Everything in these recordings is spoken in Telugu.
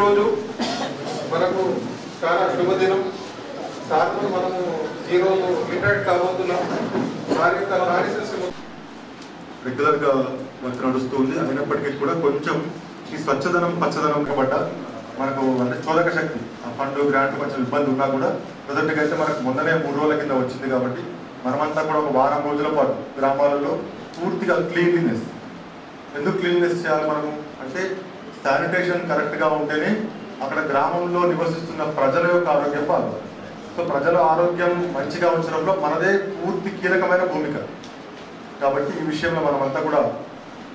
ఈరోజు మనకు చాలా శుభదినం. సార్తో మనము ఈరోజు ఇంటరాక్ట్ కాబోతున్నాం. సార్ యొక్క అనాలిసిస్ రెగ్యులర్గా వర్క్ నడుస్తుంది. అయినప్పటికీ కూడా కొంచెం ఈ స్వచ్ఛదనం పచ్చదనం కాబట్టి మనకు అంటే చోదక శక్తి ఆ ఫండ్ గ్రాంట్ కొంచెం ఇబ్బంది ఉన్నా కూడా మొదటిగా అయితే మనకు మొన్ననే 3 రోజుల కింద వచ్చింది. కాబట్టి మనమంతా కూడా ఒక వారం రోజుల పాటు గ్రామాలలో పూర్తిగా క్లీన్లీనెస్. ఎందుకు క్లీన్లీనెస్ చేయాలి మనము అంటే శానిటేషన్ కరెక్ట్గా ఉంటేనే అక్కడ గ్రామంలో నివసిస్తున్న ప్రజల యొక్క ఆరోగ్యం బాగుంది. సో ప్రజల ఆరోగ్యం మంచిగా ఉంచడంలో మనదే పూర్తి కీలకమైన భూమిక. కాబట్టి ఈ విషయంలో మనమంతా కూడా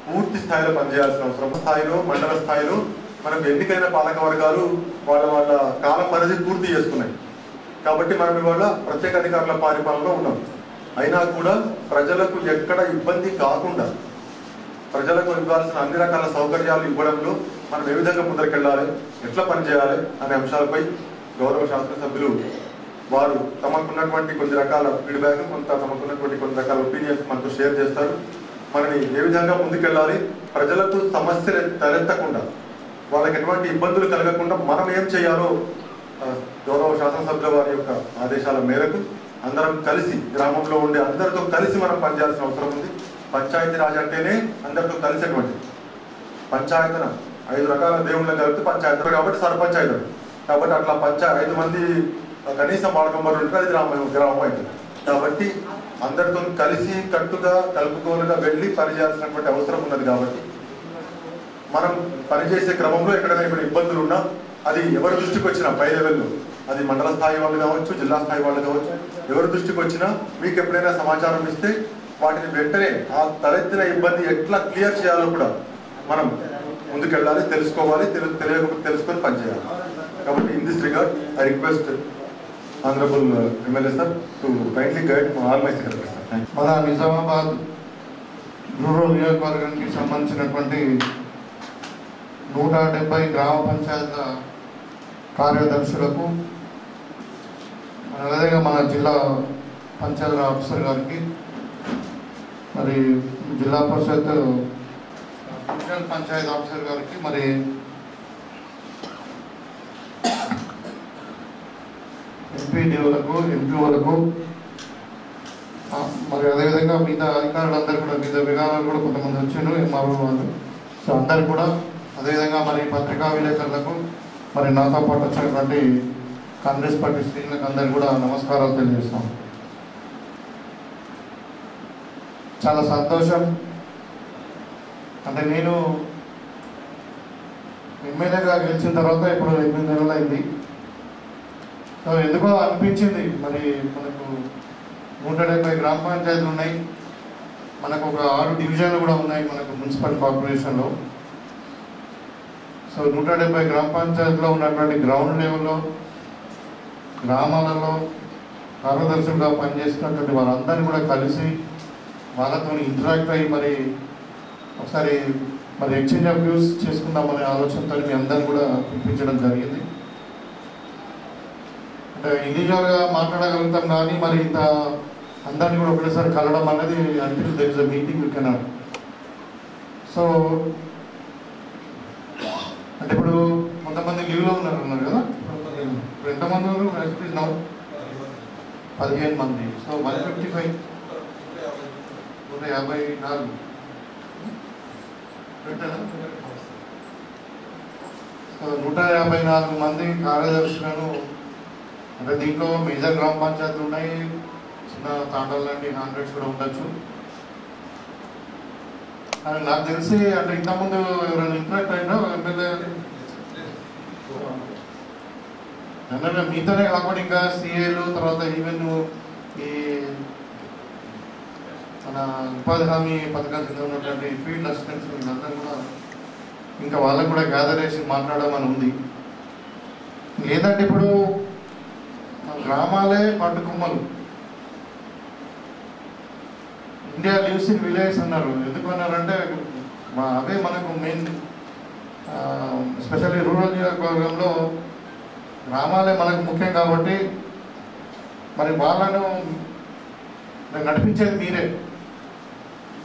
పూర్తి స్థాయిలో పనిచేయాల్సిన అవసరం. స్థాయిలో మండల స్థాయిలో మనకు ఎన్నికైన పాలక వర్గాలు వాళ్ళ కాల పరిధి పూర్తి చేసుకున్నాయి. కాబట్టి మనం ఇవాళ ప్రత్యేక అధికారుల పరిపాలనలో ఉన్నాం. అయినా కూడా ప్రజలకు ఎక్కడ ఇబ్బంది కాకుండా ప్రజలకు ఇవ్వాల్సిన అన్ని రకాల సౌకర్యాలు ఇవ్వడంలో మనం ఏ విధంగా ముందరికెళ్ళాలి, ఎట్లా పనిచేయాలి అనే అంశాలపై గౌరవ శాసనసభ్యులు వారు తమకున్నటువంటి కొన్ని రకాల ఫీడ్బ్యాక్, తమకున్నటువంటి కొన్ని రకాల ఒపీనియన్స్ మనతో షేర్ చేస్తారు. మనని ఏ విధంగా ముందుకెళ్ళాలి, ప్రజలకు సమస్యలు తలెత్తకుండా వాళ్ళకి ఎటువంటి ఇబ్బందులు కలగకుండా మనం ఏం చేయాలో గౌరవ శాసనసభ్యుల వారి యొక్క ఆదేశాల మేరకు అందరం కలిసి గ్రామంలో ఉండే అందరితో కలిసి మనం పనిచేయాల్సిన అవసరం ఉంది. పంచాయతీరాజ్ అంటేనే అందరితో కలిసేటువంటి పంచాయతీన 5 రకాల దేవుళ్ళ కలిపి పంచాయతీ కాబట్టి సర్పంచ్ అవుతాడు. కాబట్టి అట్లా 5 మంది కనీసం వార్డు మెంబర్లు ఉంటే అది గ్రామం అవుతుంది. కాబట్టి అందరితో కలిసి కట్టుగా కలుపుకోలుగా వెళ్ళి పనిచేయాల్సినటువంటి అవసరం ఉన్నది. కాబట్టి మనం పనిచేసే క్రమంలో ఎక్కడైనా ఇప్పుడు ఇబ్బందులు ఉన్నా అది ఎవరి దృష్టికి వచ్చినా పై లెవెల్లో అది మండల స్థాయి వాళ్ళు కావచ్చు, జిల్లా స్థాయి వాళ్ళు కావచ్చు, ఎవరి దృష్టికి వచ్చినా మీకు ఎప్పుడైనా సమాచారం ఇస్తే వాటిని వెంటనే ఆ తలెత్తిన ఇబ్బంది ఎట్లా క్లియర్ చేయాలో కూడా మనం ముందుకెళ్ళాలి, తెలుసుకోవాలి, తెలియకపోతే తెలుసుకొని పనిచేయాలి. కాబట్టి in this regard I request honourable MLA sir to kindly guide all my secretary sir. మన నిజామాబాద్ రూరల్ నియోజకవర్గానికి సంబంధించినటువంటి 170 గ్రామ పంచాయతీల కార్యదర్శులకు, అదేవిధంగా మన జిల్లా పంచాయతీ ఆఫీసర్ గారికి, మరి జిల్లా పరిషత్ డివిజనల్ పంచాయతీ ఆఫీసర్ గారికి, మరి ఎంపీడీఓలకు, ఎంపీఓలకు, మరి అదేవిధంగా మిగతా అధికారులందరూ కూడా మిగతా విధానాలు కూడా కొంతమంది వచ్చారు ఎంఆర్ఓ వాళ్ళు. సో అందరు కూడా అదేవిధంగా మరి పత్రికా విలేకరులకు, మరి నాతో పాటు వచ్చినటువంటి కాంగ్రెస్ పార్టీ శ్రేణులకు అందరికీ కూడా నమస్కారాలు తెలియజేస్తాం. చాలా సంతోషం. అంటే నేను ఎమ్మెల్యేగా గెలిచిన తర్వాత ఇప్పుడు 8 నెలలు అయింది. సో ఎందుకో అనిపించింది, మరి మనకు 170 గ్రామ పంచాయతీలు ఉన్నాయి, మనకు ఒక 6 డివిజన్లు కూడా ఉన్నాయి మనకు మున్సిపల్ కార్పొరేషన్లో. సో 170 గ్రామ పంచాయతీలో ఉన్నటువంటి గ్రౌండ్ లెవెల్లో గ్రామాలలో కార్యదర్శులుగా పనిచేసినటువంటి వాళ్ళందరినీ కూడా కలిసి వాళ్ళతో ఇంటరాక్ట్ అయ్యి మరి ఒకసారి మరి ఎక్స్చేంజ్ ఆఫ్ వ్యూస్ చేసుకుందామనే ఆలోచనతో మీ అందరిని కూడా పిలిపించడం జరిగింది. అంటే ఇండివిజువల్గా మాట్లాడగలుగుతాం కానీ మరి ఇంత అందరినీ కూడా ఒకటేసారి కలవడం అనేది until there is a meeting you cannot. So అంటే ఇప్పుడు కొంతమంది లీవ్లో అన్నారు కదా, ఇప్పుడు ఎంతమంది ఉన్నారు? 15 మంది. సో 155 154 సో 154 మంది కార్యదర్శులను, అంటే దీంట్లో మేజర్ గ్రామ పంచాయతీలు ఉన్నాయి, చిన్న తాండాలు లాంటి 100 కూడా ఉండొచ్చు. కానీ నాకు తెలిసి అంటే ఇంతకుముందు ఎవరైనా ఇంటరాక్ట్ అయినా ఎమ్మెల్యే జనరల్గా మీతోనే కాకుండా ఇంకా సిఏలు, తర్వాత ఈవెన్ ఈ మన ఉపాధి హామీ పథకాలు కింద ఉన్నటువంటి ఫీల్డ్ అసిస్టెంట్స్ వీళ్ళందరూ కూడా ఇంకా వాళ్ళకు కూడా గ్యాదర్ చేసి మాట్లాడమని ఉంది. లేదంటే ఇప్పుడు గ్రామాలే పట్టుకొమ్మలు, ఇండియా లివ్స్ ఇన్ విలేజ్ అన్నారు. ఎందుకు అన్నారంటే అవే మనకు మెయిన్, ఎస్పెషల్లీ రూరల్ నియోజకవర్గంలో గ్రామాలే మనకు ముఖ్యం. కాబట్టి మరి వాళ్ళను నడిపించేది మీరే.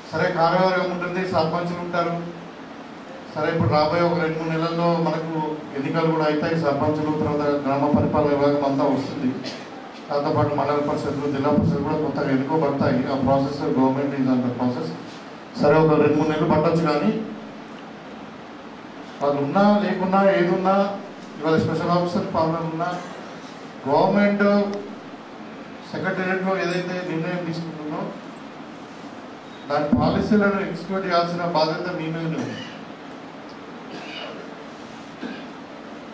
సరే కార్యవర్గం ఉంటుంది, సర్పంచులు ఉంటారు, సరే ఇప్పుడు రాబోయే ఒక 2-3 నెలల్లో మనకు ఎన్నికలు కూడా అవుతాయి, సర్పంచులు, తర్వాత గ్రామ పరిపాలన విభాగం అంతా వస్తుంది. దాంతోపాటు మండల పరిషత్లు, జిల్లా పరిషత్ కూడా కొత్తగా ఎన్నుకోబడతాయి. ఆ ప్రాసెస్ గవర్నమెంట్ ఈజ్ అంత ప్రాసెస్. సరే ఒక 2-3 నెలలు పట్టొచ్చు, కానీ వాళ్ళు ఉన్నా లేకున్నా ఏదున్నా, ఇవాళ స్పెషల్ ఆఫీసర్ పాలన ఉన్నా, గవర్నమెంట్ సెక్రటేరియట్లో ఏదైతే నిర్ణయం తీసుకుంటుందో దాని పాలసీలను ఎగ్జిక్యూట్ చేయాల్సిన బాధ్యత మీ మీద ఉంది.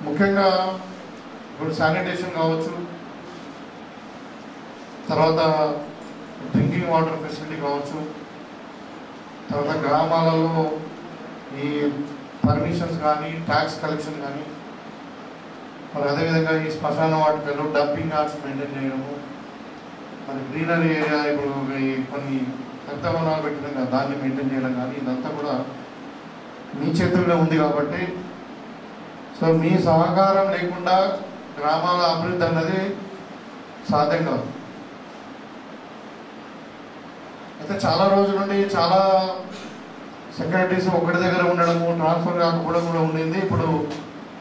ముఖ్యంగా ఇప్పుడు శానిటేషన్ కావచ్చు, తర్వాత డ్రింకింగ్ వాటర్ ఫెసిలిటీ కావచ్చు, తర్వాత గ్రామాలలో ఈ పర్మిషన్స్ కానీ ట్యాక్స్ కలెక్షన్ కానీ, మరి అదేవిధంగా ఈ శ్మశాన వాటికలు డంపింగ్ యార్డ్స్ మెయింటైన్ చేయడము, మరి గ్రీనరీ ఏరియా ఇప్పుడు ఈ కొన్ని రక్తవనాలు పెట్టడం కదా దాన్ని మెయింటైన్ చేయడం కానీ, ఇదంతా కూడా మీ చేతుల్లో ఉంది. కాబట్టి సో మీ సహకారం లేకుండా గ్రామాల అభివృద్ధి అన్నది సాధ్యం కాదు. అయితే చాలా రోజుల నుండి చాలా సెక్రటరీస్ ఒకటి దగ్గర ఉండడము, ట్రాన్స్ఫర్ కాకపోవడం కూడా ఉండింది. ఇప్పుడు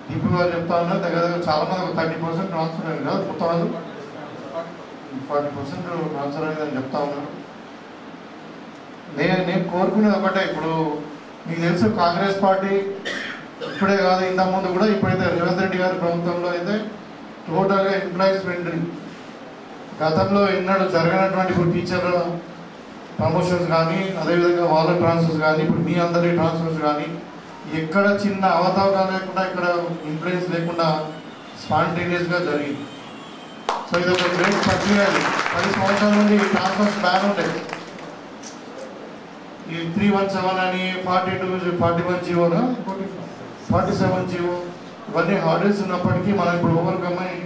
డిపి గారు చెప్తా ఉన్నారు, దగ్గర దగ్గర చాలా మంది 30% ట్రాన్స్ఫర్ అయింది కదా, కొత్త వాళ్ళు 40% ట్రాన్స్ఫర్ అయిందని చెప్తా ఉన్నారు. నేను కోరుకునేది ఒకటే, ఇప్పుడు మీకు తెలుసు కాంగ్రెస్ పార్టీ ఇప్పుడే కాదు ఇంతకుముందు కూడా, ఇప్పుడైతే రేవంత్ రెడ్డి గారి ప్రభుత్వంలో అయితే టోటల్గా ఎంప్లాయీస్ ఫ్రెండ్లీ. గతంలో ఎన్నడూ జరగనటువంటి ఇప్పుడు టీచర్ల ప్రమోషన్స్ కానీ, అదేవిధంగా వాళ్ళ ట్రాన్స్ఫర్స్ కానీ, ఇప్పుడు మీ అందరి ట్రాన్స్ఫర్స్ కానీ, ఎక్కడ చిన్న అవతావకాలు లేకుండా, ఇక్కడ ఇన్ఫ్లుయెన్స్ లేకుండా స్పాంటేనియస్గా జరిగింది. సో ఇది ఒక గ్రేట్ ప్రక్రియ. 10 సంవత్సరాల నుండి ట్రాన్స్ఫర్స్ బ్యాన్ ఉండేది. ఈ 317 అని 42, 41 జీవోనా 47 జీవో, ఇవన్నీ హార్డల్స్ ఉన్నప్పటికీ మనం ఇప్పుడు ఓవర్కమ్ అయ్యి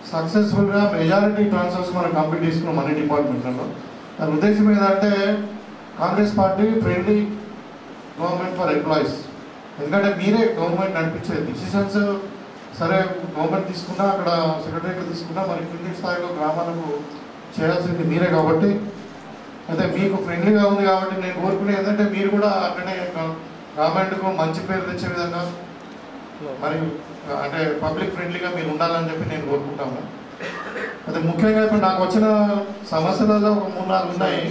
సక్సెస్ఫుల్గా మెజారిటీ ట్రాన్స్ఫర్స్ మనం కంప్లీట్ చేసుకున్నాం అన్ని డిపార్ట్మెంట్లలో. దాని ఉద్దేశం ఏంటంటే Congress party friendly government for employees. ఎందుకంటే మీరే గవర్నమెంట్ నడిపించే డిసిషన్స్ సరే గవర్నమెంట్ తీసుకున్నా, అక్కడ సెక్రటరీ తీసుకున్నా, మరి కింది స్థాయిలో గ్రామాలకు చేయాల్సింది మీరే. కాబట్టి అయితే మీకు ఫ్రెండ్లీగా ఉంది కాబట్టి నేను కోరుకునే ఏంటంటే మీరు కూడా అట్లనే గవర్నమెంట్కు మంచి పేరు తెచ్చే విధంగా, మరి అంటే పబ్లిక్ ఫ్రెండ్లీగా మీరు ఉండాలని చెప్పి నేను కోరుకుంటాను. అయితే ముఖ్యంగా ఇప్పుడు నాకు వచ్చిన సమస్యలలో ఒక 3-4 ఉన్నాయి.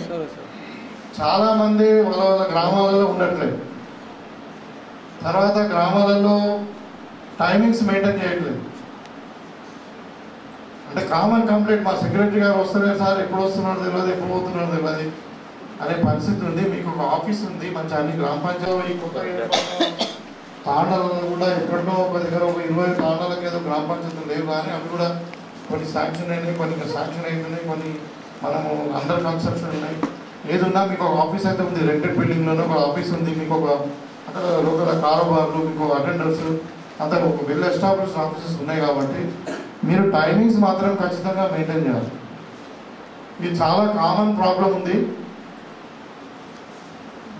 చాలామంది వాళ్ళ వాళ్ళ గ్రామాలలో ఉండట్లేదు, తర్వాత గ్రామాలలో టైమింగ్స్ మెయింటైన్ చేయట్లేదు. అంటే కామన్ కంప్లైంట్, మా సెక్రటరీ గారు వస్తలేదు సార్, ఎప్పుడు వస్తున్నారో తెలియదు, ఎప్పుడు పోతున్నారో తెలియదు అనే పరిస్థితి ఉంది. మీకు ఒక ఆఫీస్ ఉంది మంచి అన్ని గ్రామ పంచాయతీ, కొత్త తాండాలలో కూడా ఎక్కడో ఒక దగ్గర ఒక 20 తాండాలకు ఏదో గ్రామ పంచాయతీలు లేవు, కానీ అవి కూడా కొన్ని శాంక్షన్ అయినాయి, కొన్ని శాంక్షన్ అవుతున్నాయి, కొన్ని మనము అండర్ కన్స్ట్రక్షన్ ఉన్నాయి. ఏదున్నా మీకు ఒక ఆఫీస్ అయితే ఉంది, రెంటెడ్ బిల్డింగ్లోనే ఒక ఆఫీస్ ఉంది, మీకు ఒక అక్కడ లోకల్ కారోబార్లు, మీకు అటెండర్స్ అంతా ఒక వెల్ ఎస్టాబ్లిష్డ్ ఆఫీసెస్ ఉన్నాయి. కాబట్టి మీరు టైమింగ్స్ మాత్రం ఖచ్చితంగా మెయింటైన్ చేయాలి. ఇది చాలా కామన్ ప్రాబ్లం ఉంది.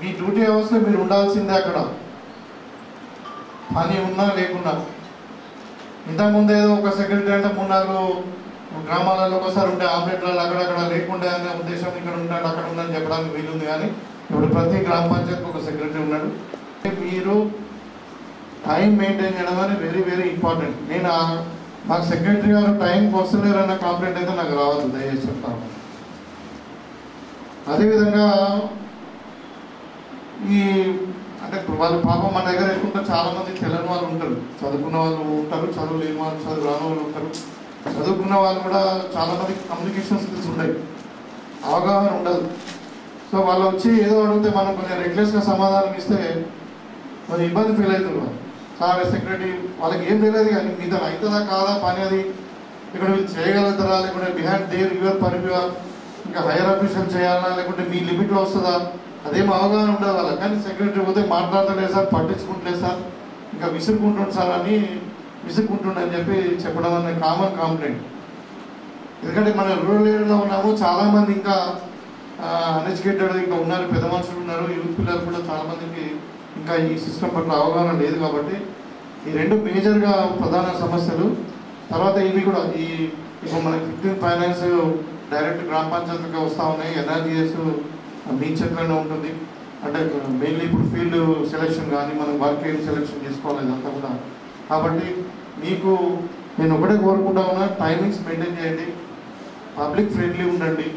మీ డ్యూటీ అవర్స్లో మీరు ఉండాల్సిందే, అక్కడ పని ఉన్నా లేకున్నా. ఇంతకుముందు ఏదో ఒక సెక్రటరీ అంటే 3-4 గ్రామాలలో ఒకసారి ఉండే ఆమ్లెట్లలో అక్కడక్కడ లేకుండే అనే ఉద్దేశం, ఇక్కడ ఉంటాడు అక్కడ ఉందని చెప్పడానికి వీలుంది. కానీ ఇప్పుడు ప్రతి గ్రామ పంచాయతీకి ఒక సెక్రటరీ ఉన్నాడు. మీరు టైం మెయింటైన్ చేయడం అనేది వెరీ వెరీ ఇంపార్టెంట్. నేను మాకు సెక్రటరీ గారు టైంకి వస్తలేరు అన్న కంప్లైంట్ అయితే నాకు రావద్దు, దయచేసి చెప్తాను. అదేవిధంగా ఈ అంటే వాళ్ళు పాపం మన దగ్గర ఎక్కువ చాలామంది తెలియని వాళ్ళు ఉంటారు, చదువుకున్న వాళ్ళు ఉంటారు, చదువు లేని వాళ్ళు, చదువు రాని వాళ్ళు ఉంటారు. చదువుకున్న వాళ్ళు కూడా చాలామంది కమ్యూనికేషన్ స్కిల్స్ ఉన్నాయి, అవగాహన ఉండదు. సో వాళ్ళు వచ్చి ఏదో అడిగితే మనం కొంచెం రెగ్యులర్స్గా సమాధానం ఇస్తే మరి ఇబ్బంది ఫీల్ అవుతున్నారు. సార్ సెక్రటరీ వాళ్ళకి ఏం తెలియదు, కానీ మీద అవుతుందా కాదా పని, అది ఇక్కడ మీరు చేయగలుగుతారా, లేకుంటే బిహైండ్ దేర్ యువర్ పరివ్యూ, ఇంకా హైయర్ అఫీషియల్ చేయాలా, లేకుంటే మీ లిమిట్లో వస్తుందా, అదేం అవగాహన ఉండదు వాళ్ళకి. కానీ సెక్రటరీ పోతే మాట్లాడతలేదు సార్, పట్టించుకుంటలేదు సార్, ఇంకా విసురుకుంటుండు సార్ అని విసురుకుంటుండని చెప్పి చెప్పడం అనేది కామన్ కంప్లైంట్. ఎందుకంటే మన రూరల్ ఏరియాలో ఉన్నాము, చాలామంది ఇంకా అన్ఎడ్యుకేటెడ్ ఇంకా ఉన్నారు, పెద్ద మనుషులు ఉన్నారు, యూత్ పిల్లలు కూడా చాలామందికి ఇంకా ఈ సిస్టమ్ పట్ల అవగాహన లేదు. కాబట్టి ఈ 2 మేజర్గా ప్రధాన సమస్యలు. తర్వాత ఇవి కూడా ఈ ఇప్పుడు మనకి 15 ఫైనాన్స్ డైరెక్ట్ గ్రామ పంచాయతీగా వస్తూ ఉన్నాయి, ఎన్ఆర్జీఎస్ మీ చేతిలోనే ఉంటుంది. అంటే మెయిన్లీ ఇప్పుడు ఫీల్డ్ సెలెక్షన్ కానీ మనం వర్క్ ఏం సెలెక్షన్ చేసుకోవాలి ఇదంతా కూడా. కాబట్టి మీకు నేను ఒకటే కోరుకుంటా ఉన్నా, టైమింగ్స్ మెయింటైన్ చేయండి, పబ్లిక్ ఫ్రెండ్లీ ఉండండి.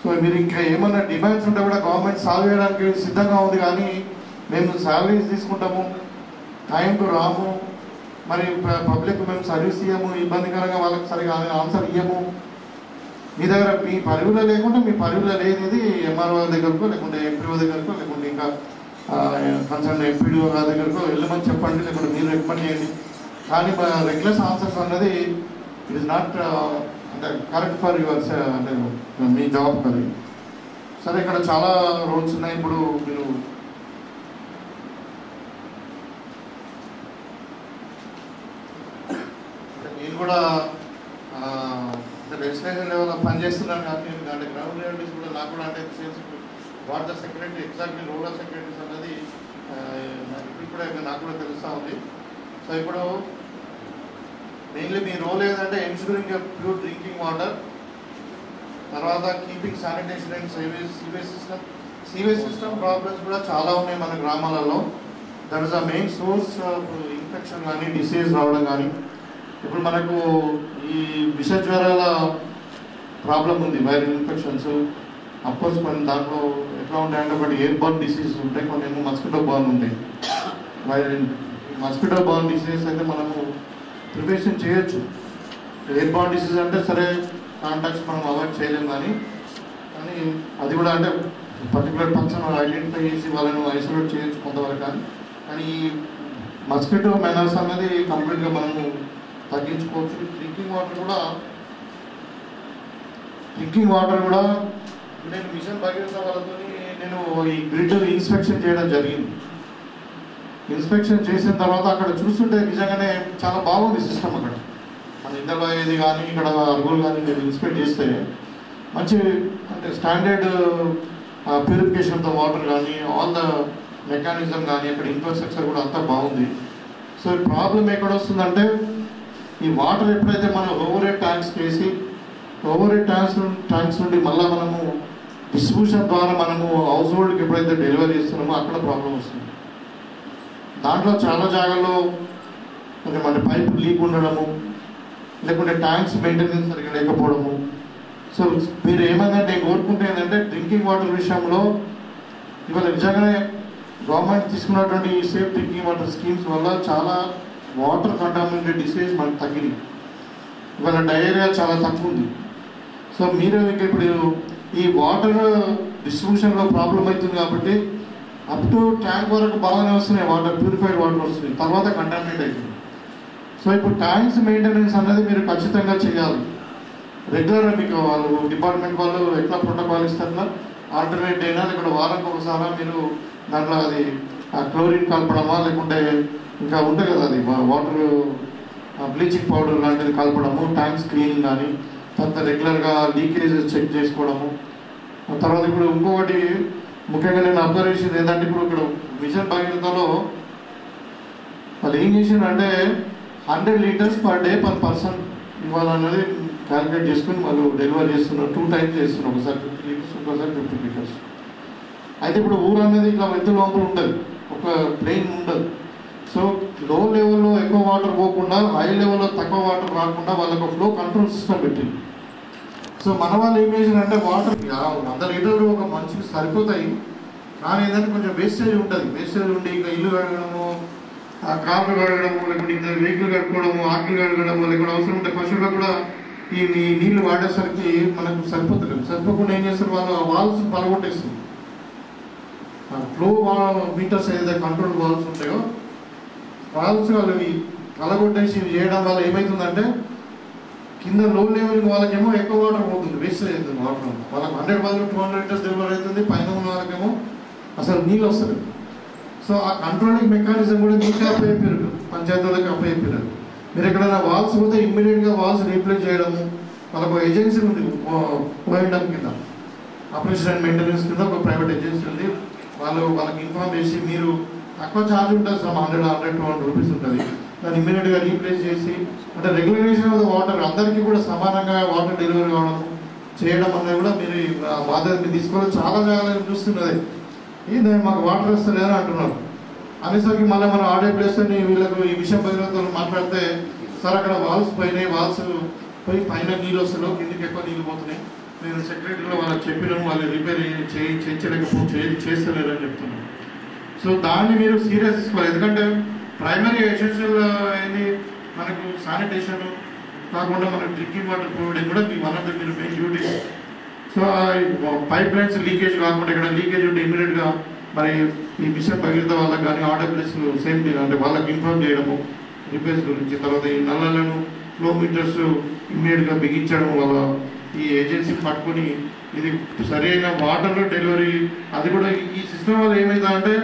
సో మీరు ఇంకా ఏమన్నా డిమాండ్స్ ఉంటే కూడా గవర్నమెంట్ సాల్వ్ చేయడానికి సిద్ధంగా ఉంది, కానీ మేము శాలరీస్ తీసుకుంటాము, టైంకు రాము, మరి పబ్లిక్ మేము సర్వీస్ ఇవ్వము, ఇబ్బందికరంగా వాళ్ళకి సరిగా ఆన్సర్ ఇవ్వము. మీ దగ్గర మీ పరిధిలో లేకుంటే మీ పరిధిలో లేనిది ఎంఆర్ఓ దగ్గరకో లేకుంటే ఎంపీఓ దగ్గరకో లేకుంటే ఇంకా కన్సర్న్ ఎంపీడీఓ గారి దగ్గరకో వెళ్ళమని చెప్పండి, లేకుంటే మీరు రికమెండ్ చేయండి. కానీ రెగ్యులర్ ఆన్సర్స్ అన్నది ఇట్ ఇస్ నాట్ అంటే కరెక్ట్ ఫర్ యువర్స్ అంటే మీ జాబ్ అది. సరే, ఇక్కడ చాలా రోడ్స్ ఉన్నాయి. ఇప్పుడు మీరు నేను కూడా లెజిస్లేషన్ లెవెల్లో పనిచేస్తున్నాను కాబట్టి నేను అంటే గ్రౌండ్ లెవెల్స్ కూడా నాకు కూడా అంటే what the secretary exactly role of secretaries అన్నది ఇప్పుడే నాకు కూడా తెలుస్తూ ఉంది. సో ఇప్పుడు మెయిన్లీ మీ రోల్ ఏంటంటే ఎన్ష్యూరింగ్ ప్యూర్ డ్రింకింగ్ వాటర్, తర్వాత keeping sanitation and sewage system problems కూడా చాలా ఉన్నాయి మన గ్రామాలలో. That is the main source of infection కానీ డిసీజ్ రావడం కానీ. ఇప్పుడు మనకు ఈ విష జ్వరాల ప్రాబ్లం ఉంది, వైరల్ ఇన్ఫెక్షన్స్. అఫ్కోర్స్ కొన్ని దాంట్లో ఎట్లా ఉంటాయంటే ఒకటి ఎయిర్ బర్న్ డిసీజ్ ఉంటాయి, కొన్ని ఏమో మస్కిటో బర్న్ ఉంటాయి. మస్కిటో బర్న్ డిసీజ్ అయితే మనము ప్రివెన్షన్ చేయొచ్చు. ఎయిర్ బర్న్ డిసీజ్ అంటే సరే కాంటాక్ట్స్ మనం అవాయిడ్ చేయలేము, కానీ అది కూడా అంటే పర్టికులర్ పర్సన్ ఐడెంటిఫై చేసి వాళ్ళను ఐసోలేట్ చేయొచ్చు కొంతవరకు. కానీ మస్కిటో మెనర్స్ అనేది కంప్లీట్గా మనము తగ్గించుకోవచ్చు. డ్రింకింగ్ వాటర్ కూడా నేను మిషన్ భగీరథ వాళ్ళతో నేను ఈ గ్రిడ్ ఇన్స్పెక్షన్ చేయడం జరిగింది. ఇన్స్పెక్షన్ చేసిన తర్వాత అక్కడ చూస్తుంటే నిజంగానే చాలా బాగుంది సిస్టమ్. అక్కడ మన ఇందులో ఏది కానీ ఇక్కడ అరుగులు కానీ నేను ఇన్స్పెక్ట్ చేస్తే మంచి అంటే స్టాండర్డ్ ప్యూరిఫికేషన్తో వాటర్ కానీ ఆల్ ద మెకానిజం కానీ అక్కడ ఇన్ఫ్రాస్ట్రక్చర్ కూడా అంతా బాగుంది. సో ప్రాబ్లం ఎక్కడ వస్తుందంటే ఈ వాటర్ ఎప్పుడైతే మనం ఓవర్ హెడ్ ట్యాంక్స్ వేసి ఓవర్ హెడ్ ట్యాంక్స్ నుండి మళ్ళీ మనము డిస్ట్రిబ్యూషన్ ద్వారా మనము హౌస్ హోల్డ్కి ఎప్పుడైతే డెలివరీ చేస్తున్నామో అక్కడ ప్రాబ్లం వస్తుంది. దాంట్లో చాలా జాగాల్లో కొంచెం అంటే పైప్ లీక్ ఉండడము, లేకుంటే ట్యాంక్స్ మెయింటెనెన్స్ సరిగ్గా లేకపోవడము. సో మీరు ఏమైనా నేను కోరుకుంటే ఏంటంటే డ్రింకింగ్ వాటర్ విషయంలో ఇవాళ నిజంగానే గవర్నమెంట్ తీసుకున్నటువంటి ఈ సేఫ్ డ్రింకింగ్ వాటర్ స్కీమ్స్ వల్ల చాలా వాటర్ కంటామినేటెడ్ డిసీజ్ మనకు తగ్గింది. ఇవాళ డయేరియా చాలా తక్కువ ఉంది. సో మీరు ఇప్పుడు ఈ వాటర్ డిస్ట్రిబ్యూషన్లో ప్రాబ్లం అవుతుంది కాబట్టి అప్ టు ట్యాంక్ వరకు బాగానే వస్తున్నాయి, వాటర్ ప్యూరిఫైడ్ వాటర్ వస్తుంది, తర్వాత కంటామినేట్ అవుతుంది. సో ఇప్పుడు ట్యాంక్స్ మెయింటెనెన్స్ అనేది మీరు ఖచ్చితంగా చేయాలి. రెగ్యులర్గా మీకు వాళ్ళు డిపార్ట్మెంట్ వాళ్ళు ఎట్లా ప్రోటోకాల్ ఇస్తారో ఆల్టర్నేట్ అయినా లేకుంటే వారానికి ఒకసారి మీరు దాంట్లో అది క్లోరిన్ కలపడమా లేకుంటే ఇంకా ఉంటుంది కదా అది వాటర్ బ్లీచింగ్ పౌడర్ లాంటిది కలపడము, ట్యాంక్స్ క్లీనింగ్ కానీ, తర్వాత రెగ్యులర్గా లీకేజెస్ చెక్ చేసుకోవడము. తర్వాత ఇప్పుడు ఇంకొకటి ముఖ్యంగా నేను అబ్జర్వ్ చేసింది ఏంటంటే ఇప్పుడు ఇక్కడ మిషన్ భగీరథలో వాళ్ళు ఏం చేసిందంటే 100 litres per day per person ఇవ్వాలన్నది క్యాలిక్యులేట్ చేసుకుని వాళ్ళు డెలివరీ చేస్తున్నారు. 2 టైమ్స్ చేస్తున్నారు, ఒకసారి 50 లీటర్స్ ఇంకోసారి 50 లీటర్స్. అయితే ఇప్పుడు ఊరు అనేది ఇట్లా ఎంత లోపల ఉంటుంది, ఒక ప్లేన్ ఉండదు. సో లో లెవెల్లో ఎక్కువ వాటర్ పోకుండా హై లెవెల్లో తక్కువ వాటర్ రాకుండా వాళ్ళకు ఫ్లో కంట్రోల్ సిస్టమ్ పెట్టింది. సో మన వాళ్ళు ఏం చేశారంటే వాటర్ 100 లీటర్లు ఒక మనిషికి సరిపోతాయి, కానీ ఏదైనా కొంచెం వేస్టేజ్ ఉంటుంది. వేస్టేజ్ ఉండి ఇంకా ఇల్లు కడగడము, కార్లు కడగడము, లేకుంటే ఇంకా వెహికల్ కట్టుకోవడము, ఆకులు కడగడము, లేకుంటే అవసరం ఉంటే పశువులకు కూడా ఈ నీళ్లు వాడేసరికి మనకు సరిపోతుంది. సరిపోకుండా ఏం చేస్తారు వాళ్ళు వాల్స్ పలగొట్టేస్తుంది. ఫ్లో మీటర్స్ ఏదైతే కంట్రోల్ వాల్స్ ఉంటాయో వాల్స్ వాళ్ళవి పలగొట్టేసి చేయడం వల్ల ఏమవుతుందంటే కింద లో లెవెల్ వాళ్ళకేమో ఎక్కువ వాటర్ పోతుంది, వేస్టేజ్ అవుతుంది వాటర్. వాళ్ళకి 100 బదులు 200 లీటర్స్ డెలివరీ అవుతుంది, పైన ఉన్న వాళ్ళకేమో అసలు నీళ్ళు వస్తుంది. సో ఆ కంట్రోలింగ్ మెకానిజం కూడా మీకే అప్పయ్యారు, పంచాయతీలకు అప్పయ్యారు. మీరు ఎక్కడైనా వాల్స్ పోతే ఇమ్మీడియట్గా వాల్స్ రీప్లేస్ చేయడము, వాళ్ళకు ఏజెన్సీ ఉంది ఓఎండం కింద, ఆపరేషన్ అండ్ మెయింటెనెన్స్ కింద ఒక ప్రైవేట్ ఏజెన్సీ ఉంది. వాళ్ళకి ఇన్ఫార్మ్ చేసి మీరు తక్కువ ఛార్జ్ ఉంటుంది, 100-200 రూపీస్ ఉంటుంది, దాన్ని ఇమ్మీడియట్గా రీప్లేస్ చేసి అంటే రెగ్యులరేషన్ ఆఫ్ ద వాటర్ అందరికీ కూడా సమానంగా వాటర్ డెలివరీ కావడం, చేయడం అనేది కూడా మీరు ఆ బాధ్యత మీరు తీసుకోవాలి. చాలా జాగ్రత్తగా చూస్తున్నది ఇది మాకు వాటర్ వస్తలేదని అంటున్నారు అనేసరికి మళ్ళీ మనం ఆడే ప్లేస్ అని వీళ్ళకు ఈ విషయం బహిరంగతో మాట్లాడితే సార్ అక్కడ వాల్స్ పోయినాయి, వాల్స్ పోయి పైన నీళ్ళు వస్తున్నాయి, కిందికి ఎక్కువ నీళ్ళు పోతున్నాయి, నేను సెక్రటరీలో వాళ్ళకి చెప్పినాము, వాళ్ళు రిపేర్ చేస్తలేరు అని చెప్తున్నాను. సో దాన్ని మీరు సీరియస్ తీసుకోవాలి. ఎందుకంటే ప్రైమరీ ఎసెన్షియల్ ఏంది మనకు శానిటేషన్ కాకుండా మనకు డ్రింకింగ్ వాటర్ ప్రొవైడింగ్ కూడా మీ వన్ ఆఫ్ ద మీరు main duty. So pipe lines leakage కాకుండా ఇక్కడ లీకేజ్ ఉంటే ఇమీడియట్గా మరి ఈ మిషన్ భగీరథ వాళ్ళకి కానీ ఆర్డబ్ల్యూఎస్ సేమ్ అంటే వాళ్ళకి ఇన్ఫార్మ్ చేయడము రిపేర్స్ గురించి. తర్వాత ఈ నల్లలను ఫ్లో మీటర్స్ ఇమ్మీడియట్గా బిగించడం వల్ల ఈ ఏజెన్సీ పట్టుకొని ఇది సరైన వాటర్ డెలివరీ అది కూడా ఈ సిస్టమ్ వల్ల ఏమవుతుందంటే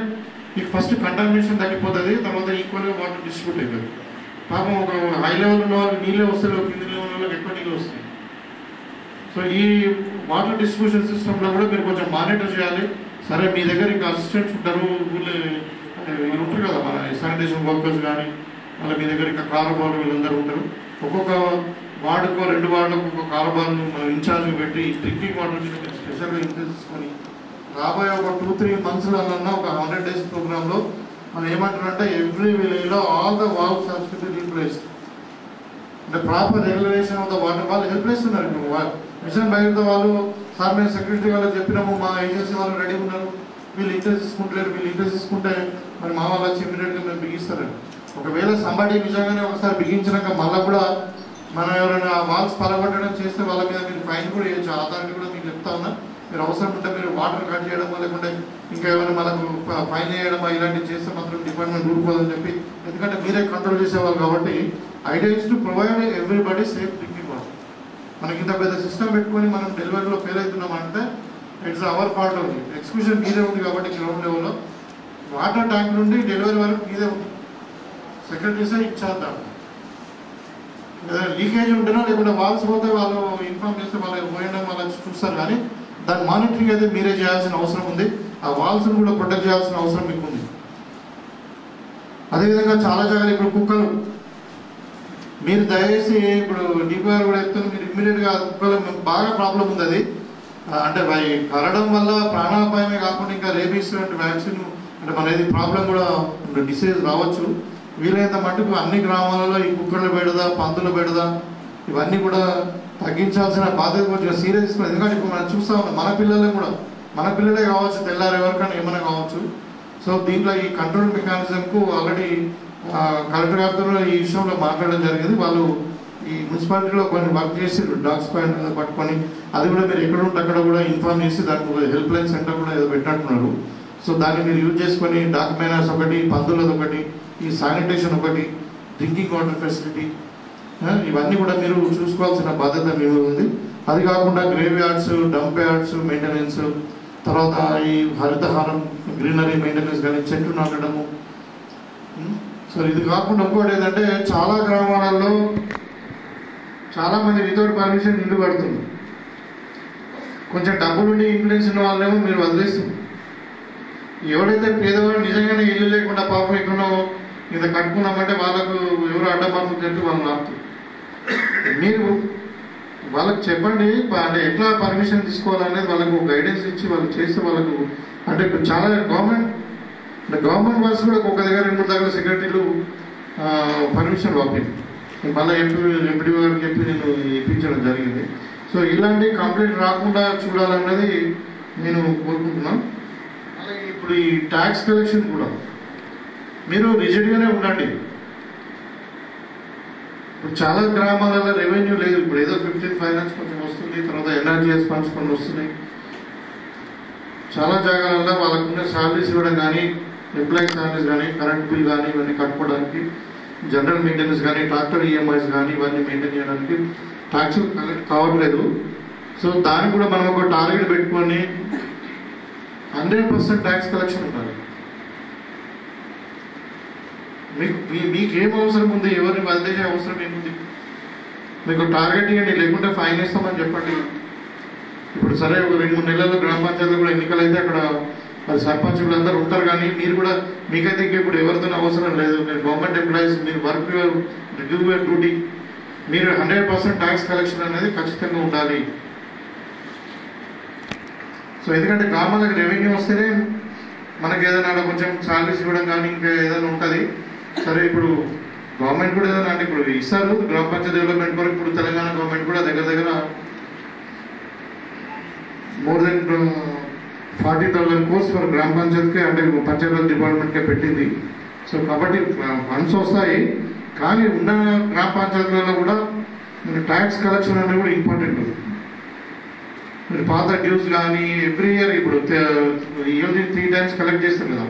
మీకు ఫస్ట్ కంటామినేషన్ తగ్గిపోతుంది, తర్వాత ఈక్వల్గా వాటర్ డిస్ట్రిబ్యూట్ అవుతుంది. పాపం ఒక హై లెవెల్ ఉన్న వాళ్ళకి నీళ్ళే వస్తాయి, కింది లెవెల్ వాళ్ళకి ఎక్కువ నీళ్ళు వస్తాయి. సో ఈ వాటర్ డిస్ట్రిబ్యూషన్ సిస్టంలో కూడా మీరు కొంచెం మానిటర్ చేయాలి. సరే మీ దగ్గర ఇంకా అసిస్టెంట్స్ ఉంటారు, వీళ్ళు ఉంటారు కదా మన శానిటేషన్ వర్కర్స్ కానీ, మళ్ళీ మీ దగ్గర ఇంకా కారబాలు వీళ్ళందరూ ఉంటారు. ఒక్కొక్క వార్డుకో 2 వార్డులకు ఒక్కొక్క కారబాలను మనం ఇన్ఛార్జ్ పెట్టి డ్రింకింగ్ వాటర్ మీరు స్పెషల్గా ఇంట్రెస్ట్ తీసుకొని రాబోయే ఒక 2-3 మంత్స్లన్నా ఒక 100 days ప్రోగ్రాంలో మనం ఏమంటారంటే ఎవ్రీ విలేజ్లో all the valves have to be replaced. అంటే proper regulation of the water. వాళ్ళు హెల్ప్ చేస్తున్నారు. మిషన్ భగీరథ వాళ్ళు సార్ మేము సెక్రటరీ వాళ్ళకి చెప్పినాము, మా ఏజెన్సీ వాళ్ళు రెడీ ఉన్నారు, వీళ్ళు ఇంట్రెస్ట్ తీసుకుంటలేరు, వీళ్ళు ఇంట్రెస్ట్ తీసుకుంటే మరి మా వాళ్ళు వచ్చి ఇమీడియట్గా మేము బిగిస్తారండి. ఒకవేళ సంబడి నిజంగానే ఒకసారి బిగించినాక మళ్ళీ కూడా మనం ఎవరైనా వాల్స్ పలగొట్టడం చేస్తే వాళ్ళ మీద మీరు ఫైన్ కూడా వేయచ్చు. అథారిటీ కూడా మీకు చెప్తా ఉన్నా, మీరు అవసరం ఉంటే మీరు వాటర్ కట్ చేయడమో లేకుంటే ఇంకా ఏమైనా మనకు ఫైన్ వేయడమో ఇలాంటివి చేస్తే మాత్రం డిపార్ట్మెంట్ ఊరుకోదని చెప్పి, ఎందుకంటే మీరే కంట్రోల్ చేసేవాళ్ళు కాబట్టి idea is to provide everybody safe drinking water. మనకి ఇంత పెద్ద సిస్టమ్ పెట్టుకొని మనం డెలివరీలో ఫెయిల్ అవుతున్నామంటే ఇట్స్ అవర్ పార్ట్ ఉంది. ఎక్స్క్యూషన్ మీదే ఉంది కాబట్టి గ్రౌండ్ లెవెల్లో వాటర్ ట్యాంక్ నుండి డెలివరీ వరకు మీదే ఉంది. సెక్రటరీసే ఇచ్చేద్దాం. లీకేజ్ ఉంటేనో లేకుంటే వాల్స్ పోతే వాళ్ళు ఇన్ఫార్మ్ చేస్తే వాళ్ళు పోయడం వాళ్ళు చూస్తారు, కానీ దాని మానిటరింగ్ అయితే మీరే చేయాల్సిన అవసరం ఉంది. ఆ వాల్స్ని కూడా ప్రొటెక్ట్ చేయాల్సిన అవసరం మీకు ఉంది. అదేవిధంగా చాలా జాగ్రత్తలు ఇప్పుడు కుక్కలు మీరు దయచేసి ఇప్పుడు డీపీఆర్ కూడా చెప్తున్నారు, మీరు ఇమ్మీడియట్గా కుక్కలు బాగా ప్రాబ్లం ఉంది. అది అంటే కరడం వల్ల ప్రాణాపాయమే కాకుండా ఇంకా రేబీస్ లాంటి వ్యాక్సిన్ అంటే మనది ప్రాబ్లం కూడా డిసీజ్ రావచ్చు. వీలైనంత మటుకు అన్ని గ్రామాలలో ఈ కుక్కర్ల బెడద, పందుల బెడద ఇవన్నీ కూడా తగ్గించాల్సిన బాధ్యత కొంచెం సీరియస్ తీసుకోవాలి. ఎందుకంటే ఇప్పుడు మనం చూస్తా ఉన్నాం మన పిల్లలే కూడా, మన పిల్లలే కావచ్చు, తెల్లారు ఎవరికైనా ఏమైనా కావచ్చు. సో దీంట్లో ఈ కంట్రోల్ మెకానిజంకు ఆల్రెడీ కలెక్టర్ గారితో ఈ విషయంలో మాట్లాడడం జరిగింది. వాళ్ళు ఈ మున్సిపాలిటీలో కొన్ని వర్క్ చేసి డాగ్స్ పాయింట్ మీద పట్టుకొని అది కూడా మీరు ఎక్కడ ఉంటే అక్కడ కూడా ఇన్ఫార్మ్ చేసి దానికి ఒక హెల్ప్ లైన్ సెంటర్ కూడా ఏదో పెట్టినట్టున్నారు. సో దాన్ని మీరు యూజ్ చేసుకొని డాగ్ మైనర్స్ ఒకటి, పందులది ఒకటి, ఈ శానిటేషన్ ఒకటి, డ్రింకింగ్ వాటర్ ఫెసిలిటీ ఇవన్నీ కూడా మీరు చూసుకోవాల్సిన బాధ్యత మీరు ఉంది. అది కాకుండా grave yards, dump yards maintenance, తర్వాత ఈ హరితహారం గ్రీనరీ మెయింటెనెన్స్ కానీ చెట్లు నాటడము. సో ఇది కాకుండా ఇంకోటి ఏంటంటే చాలా గ్రామాలలో చాలామంది వితౌట్ పర్మిషన్ ఇల్లు కడుతుంది. కొంచెం డబ్బులుండి ఇన్ఫ్లుయెన్స్ ఉన్న వాళ్ళేమో మీరు వదిలేస్తుంది. ఎవడైతే పేదవాడు నిజంగానే ఇల్లు లేకుండా పాపం ఎక్కడో ఇంత కట్టుకున్నామంటే వాళ్ళకు ఎవరు అడ్డపడుతుంది చెప్పి వాళ్ళు ఆపుతారు. మీరు వాళ్ళకి చెప్పండి అంటే ఎట్లా పర్మిషన్ తీసుకోవాలనేది వాళ్ళకు గైడెన్స్ ఇచ్చి వాళ్ళు చేస్తే వాళ్ళకు అంటే ఇప్పుడు చాలా గవర్నమెంట్ వర్క్స్ కూడా ఒక దగ్గర 2-3 దగ్గర సెక్రటరీలు పర్మిషన్ పంపింది. మళ్ళీ ఎంపీ గారికి చెప్పి నేను ఇప్పించడం జరిగింది. సో ఇలాంటి కంప్లైంట్ రాకుండా చూడాలన్నది నేను కోరుకుంటున్నాను. అలాగే ఇప్పుడు ఈ ట్యాక్స్ కలెక్షన్ కూడా మీరు రిజిడ్గానే ఉండండి. ఇప్పుడు చాలా గ్రామాలలో రెవెన్యూ లేదు. ఇప్పుడు ఏదో 15 ఫైనాన్స్ కొంచెం వస్తుంది, తర్వాత ఎన్ఆర్జీఎస్ ఫండ్స్ కొన్ని వస్తున్నాయి. చాలా జాగాలలో వాళ్ళకున్న శాలరీస్ ఇవ్వడం కానీ, ఎంప్లాయీస్ శాలరీస్ కానీ, కరెంట్ బిల్ కానీ ఇవన్నీ కట్టుకోవడానికి, జనరల్ మెయింటెనెన్స్ కానీ, ట్రాక్టర్ ఈఎంఐస్ కానీ ఇవన్నీ మెయింటైన్ చేయడానికి ట్యాక్స్ కలెక్ట్ కావట్లేదు. సో దానికి కూడా మనం ఒక టార్గెట్ పెట్టుకొని 100% ట్యాక్స్ కలెక్షన్ ఉండాలి. మీకేం అవసరం ఉంది, ఎవరిని వదిలేసే అవసరం ఏముంది, మీకు టార్గెట్ ఇవ్వండి, లేకుంటే ఫైన్ వేస్తామని చెప్పండి. ఇప్పుడు సరే 2-3 నెలల్లో గ్రామ పంచాయతీలు కూడా ఎన్నికలు అయితే అక్కడ మరి సర్పంచులు అందరూ ఉంటారు, కానీ మీరు కూడా మీకైతే ఇప్పుడు ఎవరితో అవసరం లేదు. మీరు గవర్నమెంట్ ఎంప్లాయీస్, మీరు వర్క్ డ్యూ డ్యూటీ, మీరు 100% ట్యాక్స్ కలెక్షన్ అనేది ఖచ్చితంగా ఉండాలి. సో ఎందుకంటే గ్రామాలకు రెవెన్యూ వస్తేనే మనకి ఏదైనా కొంచెం సాలరీస్ ఇవ్వడం కానీ ఇంకా ఏదైనా ఉంటుంది. సరే ఇప్పుడు గవర్నమెంట్ కూడా ఏదైనా అంటే ఇప్పుడు ఇస్తారు గ్రామ పంచాయతీ డెవలప్మెంట్ కొరకు. ఇప్పుడు తెలంగాణ గవర్నమెంట్ కూడా దగ్గర మోర్ దెన్ 40,000 crores ఫర్ గ్రామ పంచాయతీకి అంటే పంచాయతీ డిపార్ట్మెంట్కే పెట్టింది. సో కాబట్టి ఫండ్స్ వస్తాయి, కానీ ఉన్న గ్రామ పంచాయతీలలో కూడా ట్యాక్స్ కలెక్షన్ అనేది కూడా ఇంపార్టెంట్. మీరు పాత డ్యూస్ కానీ ఎవ్రీ ఇయర్ ఇప్పుడు ఇయర్లీ 3 times కలెక్ట్ చేస్తారు కదా.